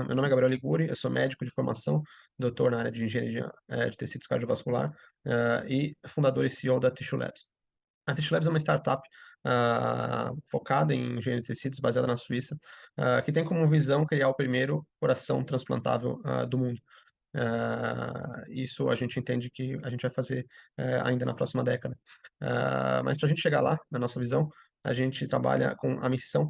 Meu nome é Gabriel Liguri, eu sou médico de formação, doutor na área de engenharia de tecidos cardiovascular, e fundador e CEO da Tissue Labs. A Tissue Labs é uma startup focada em engenharia de tecidos, baseada na Suíça, que tem como visão criar o primeiro coração transplantável do mundo. Isso a gente entende que a gente vai fazer ainda na próxima década. Mas para a gente chegar lá, na nossa visão, a gente trabalha com a missão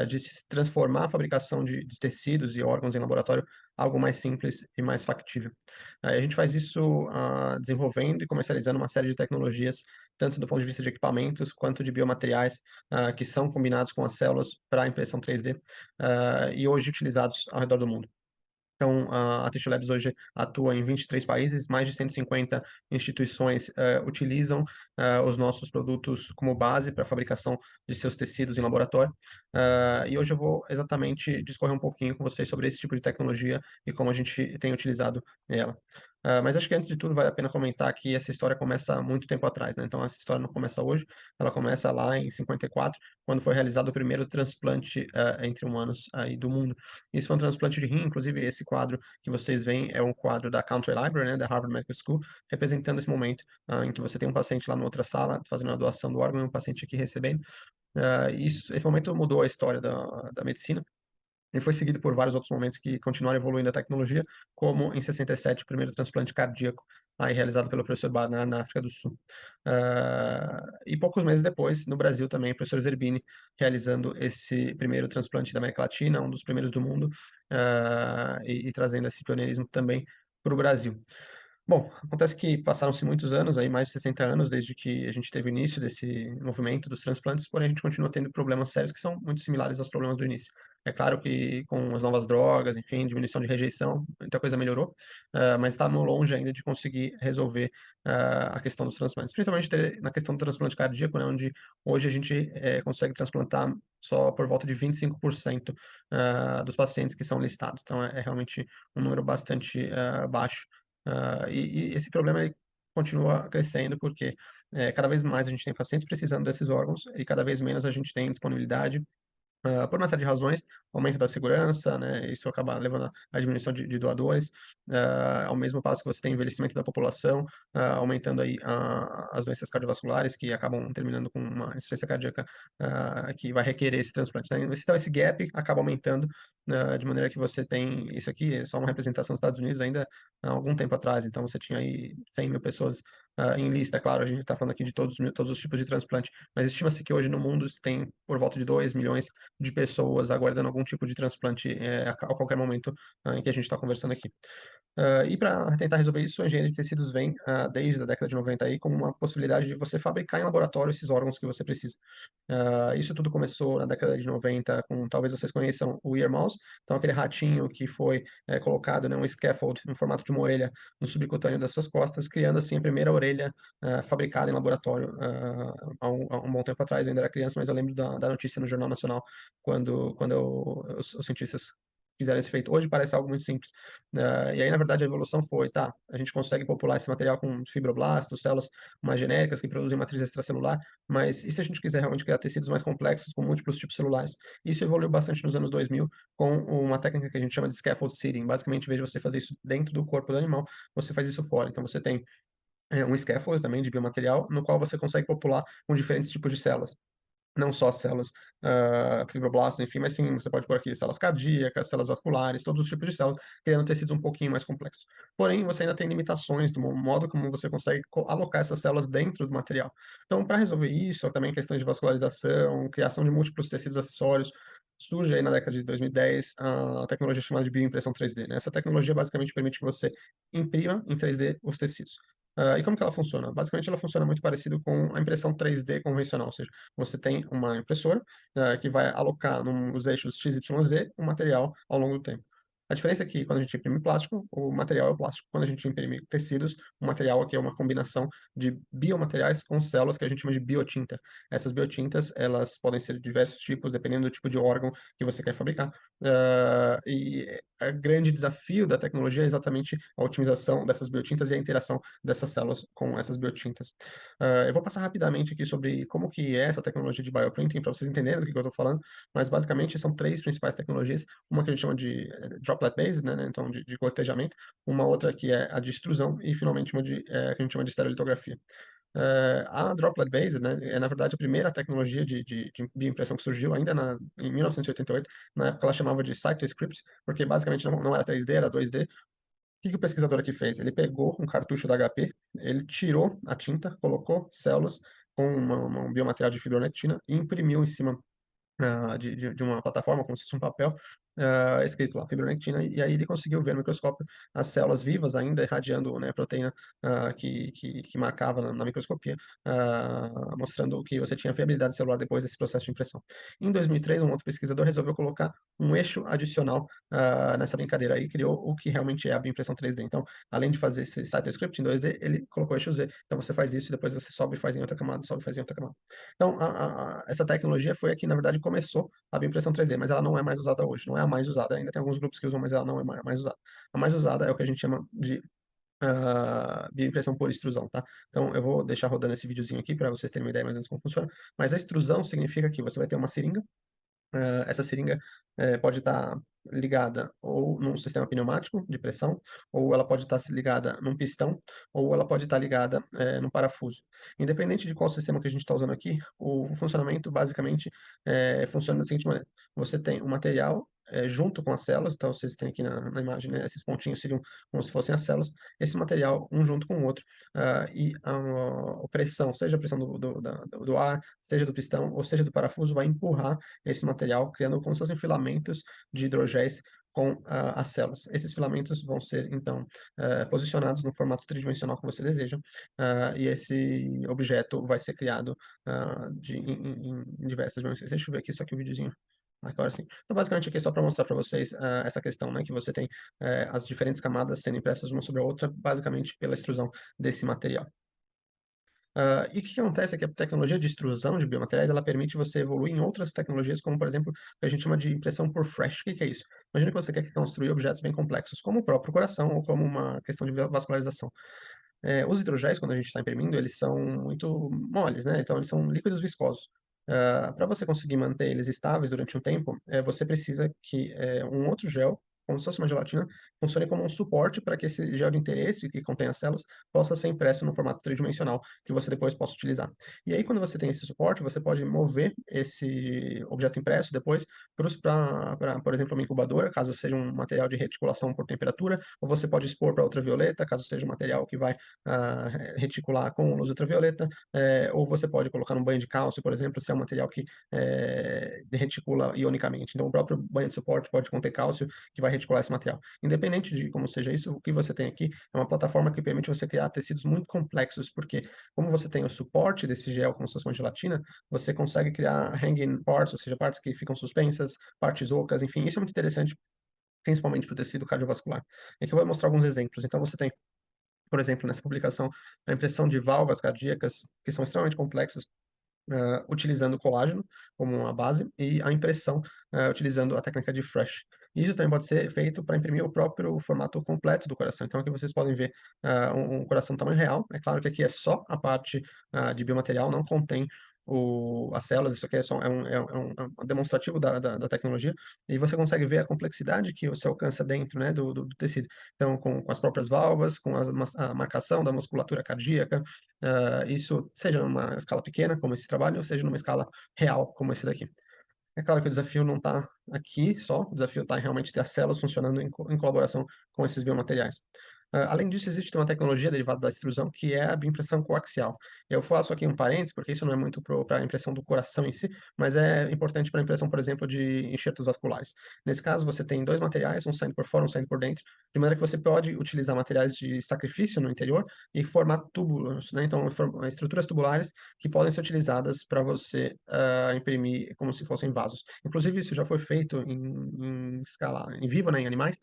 de se transformar a fabricação de tecidos e órgãos em laboratório algo mais simples e mais factível. A gente faz isso desenvolvendo e comercializando uma série de tecnologias, tanto do ponto de vista de equipamentos quanto de biomateriais, que são combinados com as células para impressão 3D, e hoje utilizados ao redor do mundo. Então, a Tissue Labs hoje atua em 23 países, mais de 150 instituições utilizam os nossos produtos como base para a fabricação de seus tecidos em laboratório. E hoje eu vou exatamente discorrer um pouquinho com vocês sobre esse tipo de tecnologia e como a gente tem utilizado ela. Mas acho que antes de tudo vale a pena comentar que essa história começa há muito tempo atrás, né? Então essa história não começa hoje, ela começa lá em 54, quando foi realizado o primeiro transplante entre humanos aí do mundo. Isso foi um transplante de rim, inclusive esse quadro que vocês veem é um quadro da Country Library, né, da Harvard Medical School, representando esse momento em que você tem um paciente lá na outra sala fazendo a doação do órgão e um paciente aqui recebendo. Esse momento mudou a história da medicina. E foi seguido por vários outros momentos que continuaram evoluindo a tecnologia, como em 67, o primeiro transplante cardíaco, aí realizado pelo professor Barnard na África do Sul. E poucos meses depois, no Brasil também, o professor Zerbini realizando esse primeiro transplante da América Latina, um dos primeiros do mundo, e trazendo esse pioneirismo também para o Brasil. Bom, acontece que passaram-se muitos anos, aí mais de 60 anos, desde que a gente teve o início desse movimento dos transplantes, porém a gente continua tendo problemas sérios que são muito similares aos problemas do início. É claro que com as novas drogas, enfim, diminuição de rejeição, muita coisa melhorou, mas estamos longe ainda de conseguir resolver a questão dos transplantes, principalmente na questão do transplante cardíaco, né, onde hoje a gente consegue transplantar só por volta de 25% dos pacientes que são listados. Então é realmente um número bastante baixo. E esse problema ele continua crescendo porque cada vez mais a gente tem pacientes precisando desses órgãos e cada vez menos a gente tem disponibilidade por uma série de razões, aumento da segurança, né, isso acaba levando à diminuição de doadores, ao mesmo passo que você tem envelhecimento da população, aumentando aí as doenças cardiovasculares que acabam terminando com uma insuficiência cardíaca que vai requerer esse transplante, né? Então esse gap acaba aumentando, de maneira que você tem, isso aqui é só uma representação dos Estados Unidos ainda há algum tempo atrás, então você tinha aí 100 mil pessoas em lista, claro, a gente está falando aqui de todos os tipos de transplante, mas estima-se que hoje no mundo tem por volta de 2 milhões de pessoas aguardando algum tipo de transplante a qualquer momento em que a gente está conversando aqui. E para tentar resolver isso, a engenharia de tecidos vem desde a década de 90 aí como uma possibilidade de você fabricar em laboratório esses órgãos que você precisa. Isso tudo começou na década de 90 com, talvez vocês conheçam, o ear mouse, então aquele ratinho que foi colocado, né, um scaffold no formato de uma orelha no subcutâneo das suas costas, criando assim a primeira orelha fabricada em laboratório há um bom tempo atrás. Eu ainda era criança, mas eu lembro da notícia no Jornal Nacional quando os cientistas fizeram esse feito. Hoje parece algo muito simples. E aí, na verdade, a evolução foi, tá, a gente consegue popular esse material com fibroblastos, células mais genéricas que produzem matriz extracelular, mas e se a gente quiser realmente criar tecidos mais complexos com múltiplos tipos celulares? Isso evoluiu bastante nos anos 2000 com uma técnica que a gente chama de scaffold seeding. Basicamente, em vez de você fazer isso dentro do corpo do animal, você faz isso fora. Então, você tem um scaffold também de biomaterial, no qual você consegue popular com diferentes tipos de células. Não só células fibroblastos, enfim, mas sim, você pode pôr aqui células cardíacas, células vasculares, todos os tipos de células, criando tecidos um pouquinho mais complexos. Porém, você ainda tem limitações do modo como você consegue alocar essas células dentro do material. Então, para resolver isso, também questões de vascularização, criação de múltiplos tecidos acessórios, surge aí na década de 2010 a tecnologia chamada de bioimpressão 3D, né? Essa tecnologia basicamente permite que você imprima em 3D os tecidos. E como que ela funciona? Basicamente, ela funciona muito parecido com a impressão 3D convencional, ou seja, você tem uma impressora que vai alocar nos eixos X, Y, Z o material ao longo do tempo. A diferença é que quando a gente imprime plástico, o material é o plástico. Quando a gente imprime tecidos, o material aqui é uma combinação de biomateriais com células que a gente chama de biotinta. Essas biotintas, elas podem ser de diversos tipos, dependendo do tipo de órgão que você quer fabricar. E o grande desafio da tecnologia é exatamente a otimização dessas biotintas e a interação dessas células com essas biotintas. Eu vou passar rapidamente aqui sobre como que é essa tecnologia de bioprinting, para vocês entenderem do que eu estou falando, mas basicamente são três principais tecnologias, uma que a gente chama de droplet-based, né, então de gotejamento, uma outra que é a de extrusão e finalmente uma que a gente chama de estereolitografia. A droplet-based, né, é na verdade a primeira tecnologia de bioimpressão que surgiu ainda em 1988, na época ela chamava de cytoscripts, porque basicamente não era 3D, era 2D. O que que o pesquisador aqui fez? Ele pegou um cartucho da HP, ele tirou a tinta, colocou células com um biomaterial de fibronectina e imprimiu em cima de uma plataforma, como se fosse um papel, escrito lá, fibronectina, e aí ele conseguiu ver no microscópio as células vivas ainda irradiando, né, a proteína que marcava na microscopia, mostrando que você tinha viabilidade celular depois desse processo de impressão. Em 2003, um outro pesquisador resolveu colocar um eixo adicional nessa brincadeira aí, criou o que realmente é a bioimpressão 3D. Então, além de fazer esse cytoscript em 2D, ele colocou eixo Z. Então, você faz isso e depois você sobe e faz em outra camada, sobe e faz em outra camada. Então, essa tecnologia foi a que, na verdade, começou a bioimpressão 3D, mas ela não é mais usada hoje, não é a mais usada. Ainda tem alguns grupos que usam, mas ela não é mais usada. A mais usada é o que a gente chama de bioimpressão por extrusão, tá? Então, eu vou deixar rodando esse videozinho aqui para vocês terem uma ideia mais ou menos como funciona. Mas a extrusão significa que você vai ter uma seringa. Essa seringa pode estar ligada ou num sistema pneumático de pressão, ou ela pode estar ligada num pistão, ou ela pode estar ligada num parafuso. Independente de qual sistema que a gente está usando aqui, o funcionamento basicamente funciona da seguinte maneira: você tem o material junto com as células, então vocês têm aqui na imagem, né, esses pontinhos seriam como se fossem as células, esse material um junto com o outro, e a pressão, seja a pressão do ar, seja do pistão, ou seja do parafuso, vai empurrar esse material, criando como se fossem filamentos de hidrogéis com as células. Esses filamentos vão ser, então, posicionados no formato tridimensional que você deseja, e esse objeto vai ser criado em diversas dimensões. Deixa eu ver aqui só que o videozinho. Agora sim. Então, basicamente, aqui é só para mostrar para vocês essa questão, né, que você tem as diferentes camadas sendo impressas uma sobre a outra, basicamente pela extrusão desse material. E o que que acontece é que a tecnologia de extrusão de biomateriais, ela permite você evoluir em outras tecnologias, como, por exemplo, o que a gente chama de impressão por fresh. O que que é isso? Imagina que você quer construir objetos bem complexos, como o próprio coração ou como uma questão de vascularização. Os hidrogéis, quando a gente está imprimindo, eles são muito moles, né? Então, eles são líquidos viscosos. Para você conseguir manter eles estáveis durante um tempo, você precisa que um outro gel, como se fosse uma gelatina, funcione como um suporte para que esse gel de interesse que contém as células possa ser impresso no formato tridimensional que você depois possa utilizar. E aí, quando você tem esse suporte, você pode mover esse objeto impresso depois para, por exemplo, uma incubadora, caso seja um material de reticulação por temperatura, ou você pode expor para ultravioleta, caso seja um material que vai reticular com luz ultravioleta, ou você pode colocar num banho de cálcio, por exemplo, se é um material que reticula ionicamente. Então, o próprio banho de suporte pode conter cálcio, que vai reticular esse material. Independente de como seja isso, o que você tem aqui é uma plataforma que permite você criar tecidos muito complexos, porque como você tem o suporte desse gel, como se fosse uma gelatina, você consegue criar hanging parts, ou seja, partes que ficam suspensas, partes ocas, enfim, isso é muito interessante, principalmente para o tecido cardiovascular. E aqui eu vou mostrar alguns exemplos. Então, você tem, por exemplo, nessa publicação, a impressão de válvulas cardíacas, que são extremamente complexas, utilizando colágeno como uma base, e a impressão utilizando a técnica de Fresh. Isso também pode ser feito para imprimir o próprio formato completo do coração. Então, aqui vocês podem ver um coração tamanho real. É claro que aqui é só a parte de biomaterial, não contém as células. Isso aqui é só é um demonstrativo da tecnologia, e você consegue ver a complexidade que você alcança dentro, né, do tecido. Então, com as próprias válvulas, com a marcação da musculatura cardíaca, isso seja numa escala pequena, como esse trabalho, ou seja numa escala real, como esse daqui. É claro que o desafio não está aqui só, o desafio está em realmente ter as células funcionando em colaboração com esses biomateriais. Além disso, existe uma tecnologia derivada da extrusão, que é a bioimpressão coaxial. Eu faço aqui um parênteses, porque isso não é muito para a impressão do coração em si, mas é importante para a impressão, por exemplo, de enxertos vasculares. Nesse caso, você tem dois materiais, um saindo por fora, um saindo por dentro, de maneira que você pode utilizar materiais de sacrifício no interior e formar túbulos, né? Então, estruturas tubulares que podem ser utilizadas para você imprimir como se fossem vasos. Inclusive, isso já foi feito em escala em vivo, né, em animais,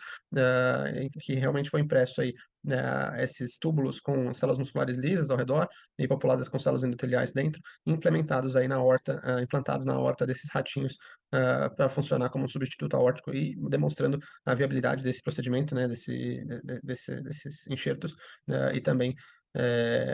em que realmente foi impresso aí esses túbulos com células musculares lisas ao redor e populadas com células endoteliais dentro, implementados aí na aorta, implantados na aorta desses ratinhos para funcionar como um substituto aórtico e demonstrando a viabilidade desse procedimento, né, desses enxertos, e também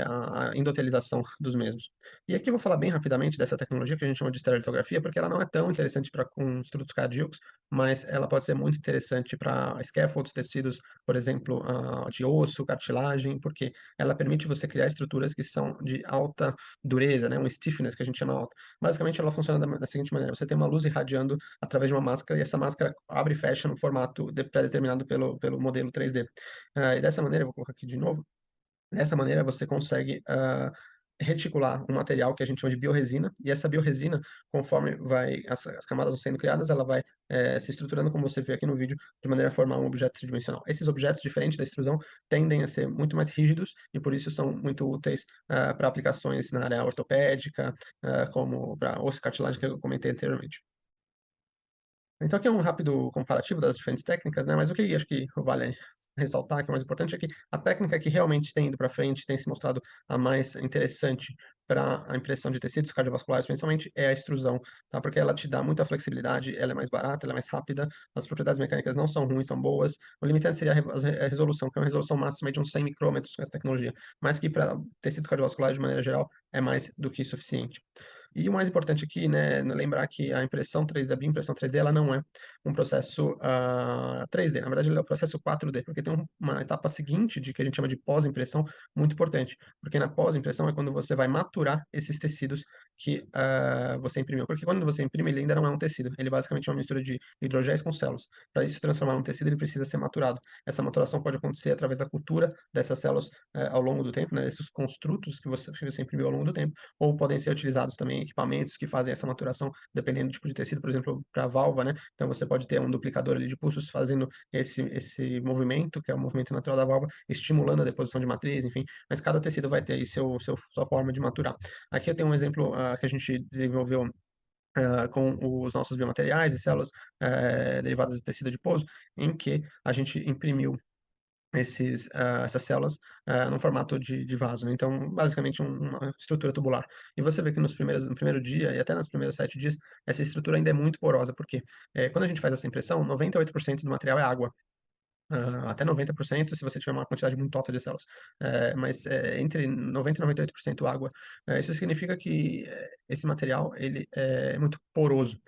a endotelização dos mesmos. E aqui eu vou falar bem rapidamente dessa tecnologia que a gente chama de estereolitografia, porque ela não é tão interessante para construtos cardíacos, mas ela pode ser muito interessante para scaffolds, tecidos, por exemplo, de osso, cartilagem, porque ela permite você criar estruturas que são de alta dureza, né, um stiffness que a gente chama alto. Basicamente, ela funciona da seguinte maneira: você tem uma luz irradiando através de uma máscara e essa máscara abre e fecha no formato pré-determinado pelo modelo 3D. E dessa maneira, eu vou colocar aqui de novo. Dessa maneira, você consegue reticular um material que a gente chama de biorresina, e essa biorresina, conforme as camadas vão sendo criadas, ela vai se estruturando, como você vê aqui no vídeo, de maneira a formar um objeto tridimensional. Esses objetos, diferente da extrusão, tendem a ser muito mais rígidos e por isso são muito úteis para aplicações na área ortopédica, como para osso e cartilagem, que eu comentei anteriormente. Então, aqui é um rápido comparativo das diferentes técnicas, né? Mas o que acho que vale ressaltar, que é o mais importante, é que a técnica que realmente tem ido para frente, tem se mostrado a mais interessante para a impressão de tecidos cardiovasculares, principalmente, é a extrusão, tá? Porque ela te dá muita flexibilidade, ela é mais barata, ela é mais rápida, as propriedades mecânicas não são ruins, são boas. O limitante seria a resolução, que é uma resolução máxima de uns 100 micrômetros com essa tecnologia, mas que para tecidos cardiovasculares, de maneira geral, é mais do que suficiente. E o mais importante aqui, né, lembrar que a impressão 3D, a bioimpressão 3D, ela não é um processo 3D, na verdade, ela é um processo 4D, porque tem uma etapa seguinte de que a gente chama de pós-impressão muito importante, porque na pós-impressão é quando você vai maturar esses tecidos que você imprimiu, porque quando você imprime, ele ainda não é um tecido, ele basicamente é uma mistura de hidrogéis com células. Para isso se transformar num tecido, ele precisa ser maturado. Essa maturação pode acontecer através da cultura dessas células ao longo do tempo, né, esses construtos que você imprimiu ao longo do tempo, ou podem ser utilizados também equipamentos que fazem essa maturação, dependendo do tipo de tecido, por exemplo, para válvula, né? Então você pode ter um duplicador ali de pulsos fazendo esse movimento, que é o movimento natural da válvula, estimulando a deposição de matriz, enfim, mas cada tecido vai ter aí sua forma de maturar. Aqui eu tenho um exemplo que a gente desenvolveu com os nossos biomateriais e células derivadas do tecido adiposo, em que a gente imprimiu essas células no formato de vaso, né? Então, basicamente, uma estrutura tubular. E você vê que no primeiro dia e até nos primeiros 7 dias, essa estrutura ainda é muito porosa, porque quando a gente faz essa impressão, 98% do material é água. Até 90% se você tiver uma quantidade muito alta de células. Mas entre 90% e 98% água. Isso significa que esse material ele é muito poroso.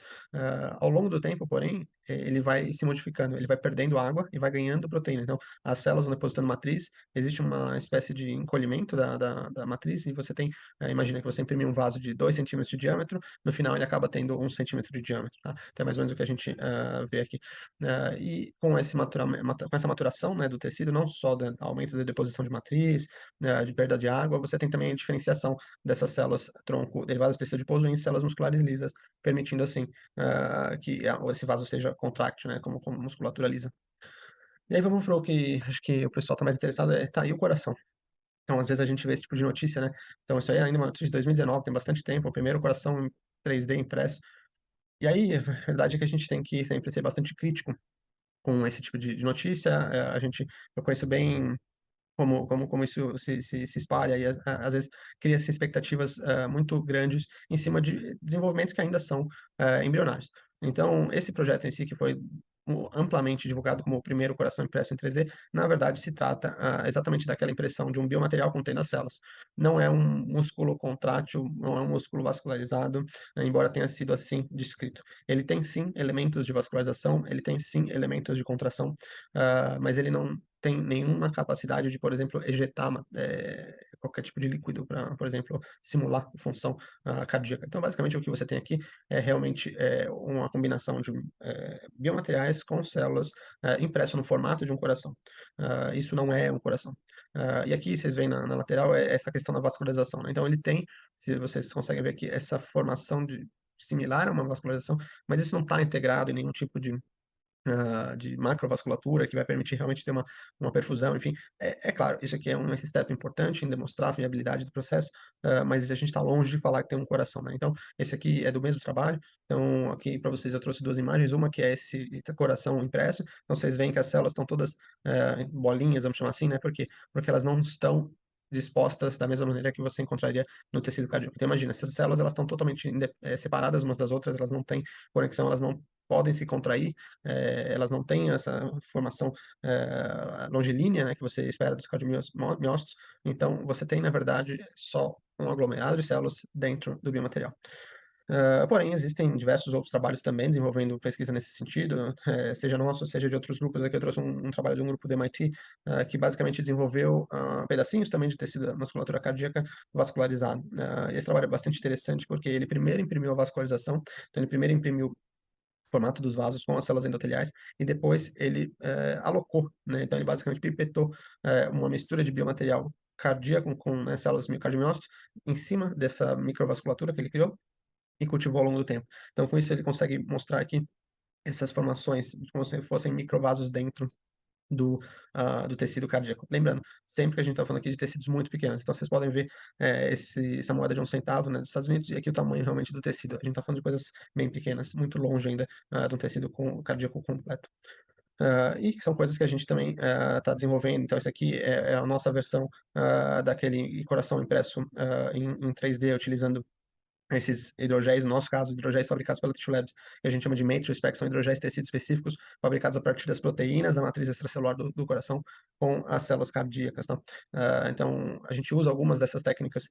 Ao longo do tempo, porém, ele vai se modificando, ele vai perdendo água e vai ganhando proteína. Então, as células vão depositando matriz, existe uma espécie de encolhimento da matriz, e você tem, imagina que você imprime um vaso de 2 centímetros de diâmetro, no final ele acaba tendo 1 centímetro de diâmetro, tá? Então é mais ou menos o que a gente vê aqui. E com com essa maturação, né, do tecido, não só do aumento da deposição de matriz, de perda de água, você tem também a diferenciação dessas células tronco derivadas do tecido adiposo em células musculares lisas, permitindo assim que esse vaso seja contráctil, né, como musculatura lisa. E aí vamos para o que acho que o pessoal está mais interessado, tá aí o coração. Então, às vezes a gente vê esse tipo de notícia, né? Então, isso aí é ainda uma notícia de 2019, tem bastante tempo, o primeiro coração 3D impresso. E aí, a verdade é que a gente tem que sempre ser bastante crítico com esse tipo de notícia. Eu conheço bem como isso se espalha e às vezes cria-se expectativas muito grandes em cima de desenvolvimentos que ainda são embrionários. Então, esse projeto em si, que foi amplamente divulgado como o primeiro coração impresso em 3D, na verdade se trata exatamente daquela impressão de um biomaterial contendo as células. Não é um músculo contrátil, não é um músculo vascularizado, embora tenha sido assim descrito. Ele tem sim elementos de vascularização, ele tem sim elementos de contração, mas ele não tem nenhuma capacidade de, por exemplo, ejetar qualquer tipo de líquido para, por exemplo, simular função cardíaca. Então, basicamente, o que você tem aqui é realmente uma combinação de biomateriais com células impresso no formato de um coração. Isso não é um coração. E aqui vocês veem na lateral essa questão da vascularização, né? Então, ele tem, se vocês conseguem ver aqui, essa formação similar a uma vascularização, mas isso não está integrado em nenhum tipo de macrovasculatura, que vai permitir realmente ter uma perfusão, enfim. É claro, isso aqui é um step importante em demonstrar a viabilidade do processo, mas a gente está longe de falar que tem um coração, né? Então, esse aqui é do mesmo trabalho. Então, aqui para vocês eu trouxe duas imagens, uma que é esse coração impresso. Então, vocês veem que as células estão todas bolinhas, vamos chamar assim, né? Por quê? Porque elas não estão dispostas da mesma maneira que você encontraria no tecido cardíaco. Então, imagina, essas células elas estão totalmente separadas umas das outras, elas não têm conexão, elas não podem se contrair, elas não têm essa formação longilínea, né, que você espera dos cardiomiócitos, então você tem, na verdade, só um aglomerado de células dentro do biomaterial. Porém, existem diversos outros trabalhos também desenvolvendo pesquisa nesse sentido, seja nosso, seja de outros grupos. Aqui eu trouxe um trabalho de um grupo do MIT, que basicamente desenvolveu pedacinhos também de tecido da musculatura cardíaca vascularizado. Esse trabalho é bastante interessante porque ele primeiro imprimiu a vascularização, então ele primeiro imprimiu o formato dos vasos com as células endoteliais e depois ele alocou, né? Então ele basicamente pipetou uma mistura de biomaterial cardíaco com, né, células miocardiomiócitos em cima dessa microvasculatura que ele criou e cultivou ao longo do tempo. Então, com isso, ele consegue mostrar aqui essas formações como se fossem microvasos dentro do tecido cardíaco. Lembrando, sempre que a gente está falando aqui de tecidos muito pequenos, então vocês podem ver essa moeda de 1 centavo, né, dos Estados Unidos, e aqui o tamanho realmente do tecido. A gente está falando de coisas bem pequenas, muito longe ainda de um tecido cardíaco completo. E são coisas que a gente também está desenvolvendo. Então, isso aqui é a nossa versão daquele coração impresso em 3D, utilizando esses hidrogéis, no nosso caso, hidrogéis fabricados pela Tissue Labs, que a gente chama de matrix spec, são hidrogéis tecidos específicos fabricados a partir das proteínas da matriz extracelular do coração com as células cardíacas, tá? Então, a gente usa algumas dessas técnicas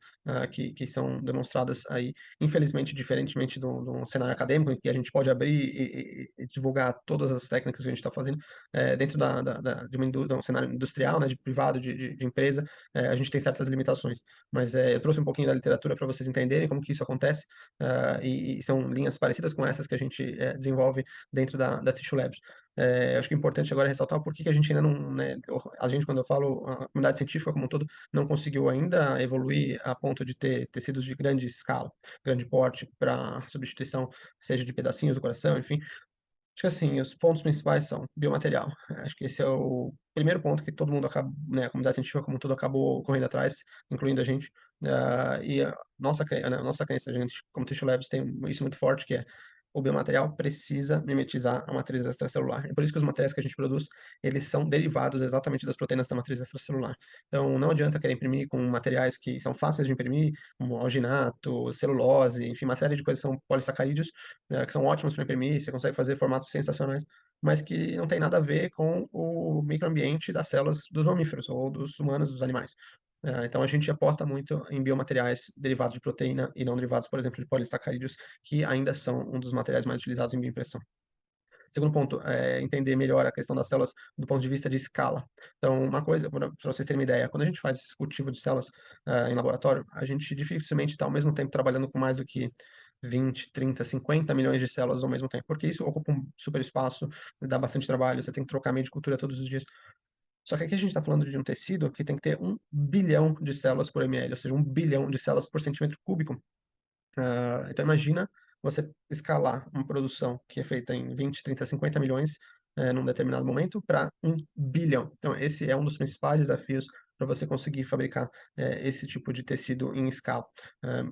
que são demonstradas aí, infelizmente, diferentemente do cenário acadêmico, em que a gente pode abrir e divulgar todas as técnicas que a gente está fazendo, dentro de um cenário industrial, né, de privado, de empresa, a gente tem certas limitações. Mas eu trouxe um pouquinho da literatura para vocês entenderem como que isso acontece, e são linhas parecidas com essas que a gente desenvolve dentro da Tissue Labs. Acho que é importante agora ressaltar o porquê que a gente ainda não, né, a gente, quando eu falo, a comunidade científica como um todo, não conseguiu ainda evoluir a ponto de ter tecidos de grande escala, grande porte, para substituição, seja de pedacinhos do coração, enfim. Acho que assim, os pontos principais são biomaterial. Acho que esse é o primeiro ponto que todo mundo acaba, né, a comunidade científica como um todo acabou correndo atrás, incluindo a gente. E a nossa crença, a gente, como Tissue Labs, tem isso muito forte, que é o biomaterial precisa mimetizar a matriz extracelular. É por isso que os materiais que a gente produz, eles são derivados exatamente das proteínas da matriz extracelular. Então, não adianta querer imprimir com materiais que são fáceis de imprimir, como alginato, celulose, enfim, uma série de coisas que são polissacarídeos, que são ótimos para imprimir, você consegue fazer formatos sensacionais, mas que não tem nada a ver com o microambiente das células dos mamíferos ou dos humanos, dos animais. Então a gente aposta muito em biomateriais derivados de proteína e não derivados, por exemplo, de polissacarídeos, que ainda são um dos materiais mais utilizados em bioimpressão. Segundo ponto, é entender melhor a questão das células do ponto de vista de escala. Então, uma coisa, para vocês terem uma ideia, quando a gente faz cultivo de células em laboratório, a gente dificilmente está ao mesmo tempo trabalhando com mais do que 20, 30, 50 milhões de células ao mesmo tempo, porque isso ocupa um super espaço, dá bastante trabalho, você tem que trocar meio de cultura todos os dias. Só que aqui a gente está falando de um tecido que tem que ter 1 bilhão de células por ml, ou seja, 1 bilhão de células por centímetro cúbico. Então imagina você escalar uma produção que é feita em 20, 30, 50 milhões num determinado momento para 1 bilhão. Então esse é um dos principais desafios para você conseguir fabricar esse tipo de tecido em escala.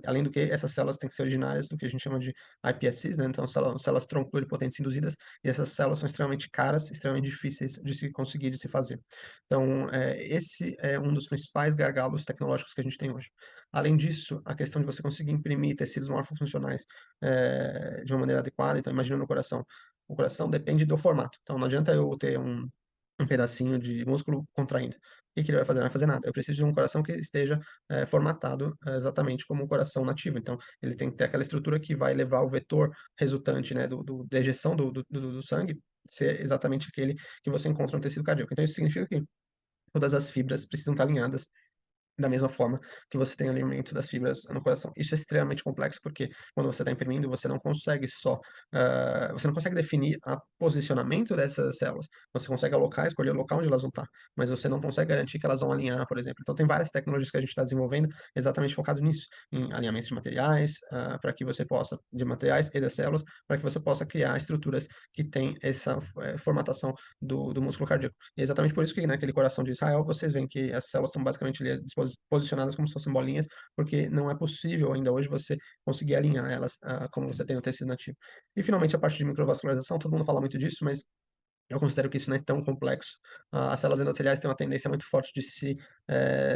Além do que, essas células têm que ser originárias do que a gente chama de iPSCs, né? Então células tronco pluripotentes induzidas, e essas células são extremamente caras, extremamente difíceis de se conseguir, de se fazer. Então esse é um dos principais gargalos tecnológicos que a gente tem hoje. Além disso, a questão de você conseguir imprimir tecidos morfofuncionais de uma maneira adequada, então imagina no coração. O coração depende do formato. Então não adianta eu ter um pedacinho de músculo contraindo. O que que ele vai fazer? Não vai fazer nada. Eu preciso de um coração que esteja formatado exatamente como um coração nativo. Então, ele tem que ter aquela estrutura que vai levar o vetor resultante, né, da ejeção do sangue ser exatamente aquele que você encontra no tecido cardíaco. Então, isso significa que todas as fibras precisam estar alinhadas da mesma forma que você tem alinhamento das fibras no coração. Isso é extremamente complexo, porque quando você está imprimindo, você não consegue você não consegue definir o posicionamento dessas células. Você consegue alocar, escolher o local onde elas vão estar, mas você não consegue garantir que elas vão alinhar, por exemplo. Então, tem várias tecnologias que a gente está desenvolvendo exatamente focado nisso, em alinhamento de materiais, para que você possa, de materiais e das células, para que você possa criar estruturas que têm essa formatação do músculo cardíaco. E é exatamente por isso que naquele coração de Israel, vocês veem que as células estão basicamente ali posicionadas como se fossem bolinhas, porque não é possível ainda hoje você conseguir alinhar elas como você tem no tecido nativo. E finalmente a parte de microvascularização, todo mundo fala muito disso, mas Eu considero que isso não é tão complexo. As células endoteliais têm uma tendência muito forte de se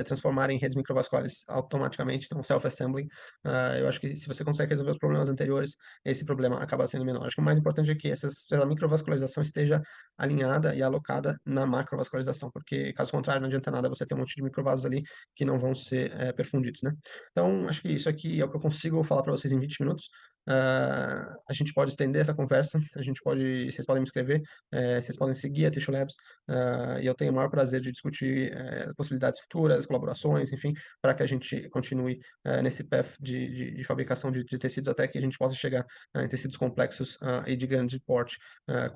transformarem em redes microvasculares automaticamente, então self-assembling. Eu acho que se você consegue resolver os problemas anteriores, esse problema acaba sendo menor. Acho que o mais importante é que essa microvascularização esteja alinhada e alocada na macrovascularização, porque caso contrário não adianta nada você ter um monte de microvasos ali que não vão ser perfundidos, né? Então, acho que isso aqui é o que eu consigo falar para vocês em 20 minutos. A gente pode estender essa conversa, vocês podem me escrever, vocês podem seguir a Tissue Labs, e eu tenho o maior prazer de discutir possibilidades futuras, colaborações, enfim, para que a gente continue nesse path de fabricação de tecidos até que a gente possa chegar em tecidos complexos e de grande porte,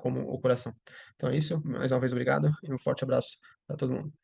como o coração. Então é isso, mais uma vez obrigado e um forte abraço para todo mundo.